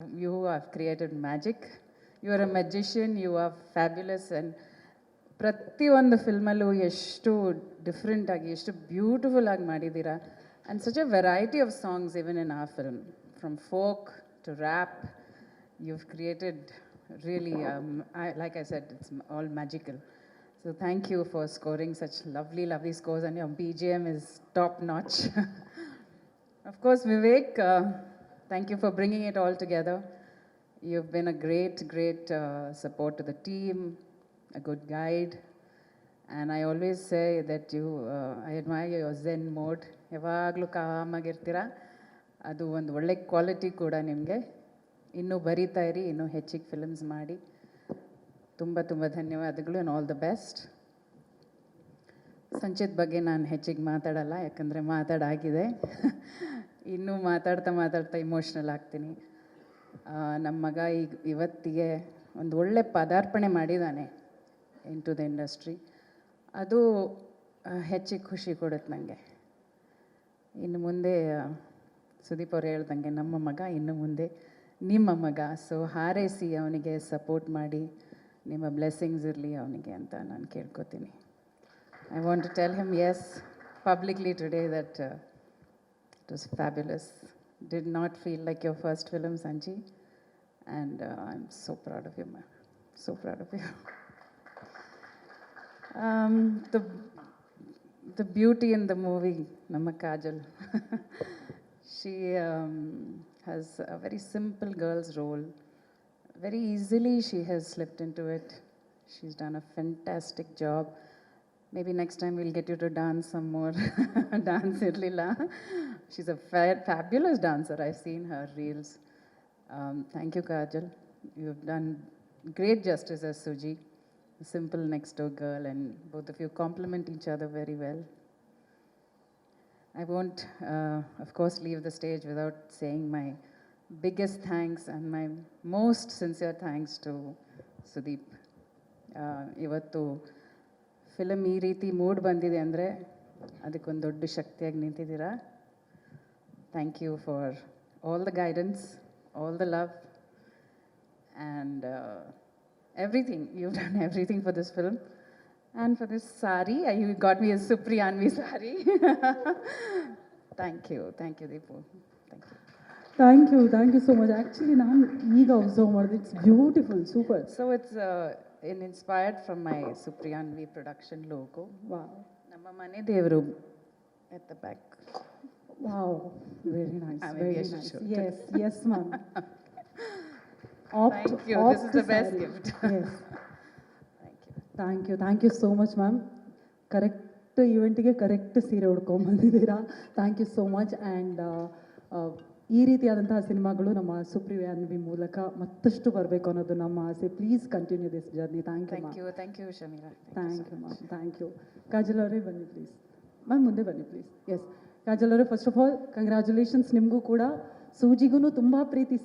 You have created magic. You are a magician. You are fabulous. And ಪ್ರತಿಯೊಂದು ಫಿಲ್ಮಲ್ಲೂ ಎಷ್ಟು different ಆಗಿ ಎಷ್ಟು beautiful ಆಗಿ ಮಾಡಿದ್ದೀರಾ. And such a variety of songs even in our film, from folk to rap. You've created really, like I said, it's all magical. So thank you for scoring such lovely, lovely scores, and your BGM is top notch. Of course, Vivek, thank you for bringing it all together. You've been a great, great support to the team, a good guide. And I always say that I admire your zen mode. ಯಾವಾಗಲೂ ಕಾಮಾಗಿರ್ತೀರ. ಅದು ಒಂದು ಒಳ್ಳೆ quality ಕೂಡ ನಿಮಗೆ. ಇನ್ನೂ ಬರೀತಾ ಇರಿ, ಇನ್ನೂ ಹೆಚ್ಚಿಗೆ ಫಿಲ್ಮ್ಸ್ ಮಾಡಿ. ತುಂಬ ತುಂಬ ಧನ್ಯವಾದಗಳು and all the best. Sanchit ಬಗ್ಗೆ ನಾನು ಹೆಚ್ಚಿಗೆ ಮಾತಾಡಲ್ಲ, ಯಾಕಂದರೆ ಮಾತಾಡಾಗಿದೆ. ಇನ್ನೂ ಮಾತಾಡ್ತಾ ಇಮೋಷ್ನಲ್ ಆಗ್ತೀನಿ. ನಮ್ಮ ಮಗ ಇವತ್ತಿಗೆ ಒಂದು ಒಳ್ಳೆ ಪದಾರ್ಪಣೆ ಮಾಡಿದ್ದಾನೆ ಇನ್ ಟು ದ ಇಂಡಸ್ಟ್ರಿ. ಅದು ಹೆಚ್ಚಿಗೆ ಖುಷಿ ಕೊಡುತ್ತೆ ನನಗೆ. ಇನ್ನು ಮುಂದೆ ಸುದೀಪ್ ಅವ್ರು ಹೇಳ್ದಂಗೆ ನಮ್ಮ ಮಗ ಇನ್ನು ಮುಂದೆ ನಿಮ್ಮ ಮಗ. ಸೊ ಹಾರೈಸಿ ಅವನಿಗೆ ಸಪೋರ್ಟ್ ಮಾಡಿ, ನಿಮ್ಮ ಬ್ಲೆಸ್ಸಿಂಗ್ಸ್ ಇರಲಿ ಅವನಿಗೆ ಅಂತ ನಾನು ಕೇಳ್ಕೊತೀನಿ. I want to tell him yes publicly today that it was fabulous. Did not feel like your first film, Sanji, and I'm so proud of you, man. So proud of you. The beauty in the movie, Namma Kajal. She has a very simple girl's role. Very easily she has slipped into it. She's done a fantastic job. Maybe next time we'll get you to dance some more. Dance irlilla. She's a fabulous dancer. I've seen her reels. Thank you, Kajal. You've done great justice as Suji, a simple next door girl, and both of you complement each other very well. I won't, of course, leave the stage without saying my biggest thanks and my most sincere thanks to Sudeep. ಇವತ್ತು film ಈ ರೀತಿ mood ಬಂದಿದೆ ಅಂದರೆ ಅದಕ್ಕೊಂದು ದೊಡ್ಡ ಶಕ್ತಿಯಾಗಿ ನಿಂತಿದ್ದೀರಾ. Thank you for all the guidance, all the love and everything. You done everything for this film. And for this sari, you got me a Supriyanvi sari. Thank you, Deepu. Thank you so much. Actually, ನಾನು ಈಗ observe ಮಾಡಿದೆ, it's beautiful, super. So it's inspired from my Supriyanvi production logo. Wow. ನಮ್ಮ ಮನೆ ದೇವರು at the back. Wow, very nice. Very nice. nice. Yes, ma'am. Thank you. This is the best gift. Yes. Thank you so much ma'am. Correct ಈವೆಂಟಿಗೆ correct ಸೀರೆ ಉಡ್ಕೊಂಬಂದಿದ್ದೀರಾ. Thank you so much. And ಈ ರೀತಿಯಾದಂತಹ ಸಿನಿಮಾಗಳು ನಮ್ಮ ಸುಪ್ರಿಯಾನ್ವಿ ಮೂಲಕ ಮತ್ತಷ್ಟು ಬರಬೇಕು ಅನ್ನೋದು ನಮ್ಮ ಆಸೆ. Please continue this journey. Thank you Shameera. Thank you ma'am. Thank you. Kajal ಅವರೇ ಬನ್ನಿ ಪ್ಲೀಸ್. ಮ್ಯಾಮ್ ಮುಂದೆ ಬನ್ನಿ ಪ್ಲೀಸ್. ಎಸ್ ಕಾಜಲ್ ಅವರೇ, ಫಸ್ಟ್ ಆಫ್ ಆಲ್ ಕಂಗ್ರ್ಯಾಚುಲೇಷನ್ಸ್ ನಿಮಗೂ ಕೂಡ. ಸೂಜಿಗೂ ತುಂಬ ಪ್ರೀತಿ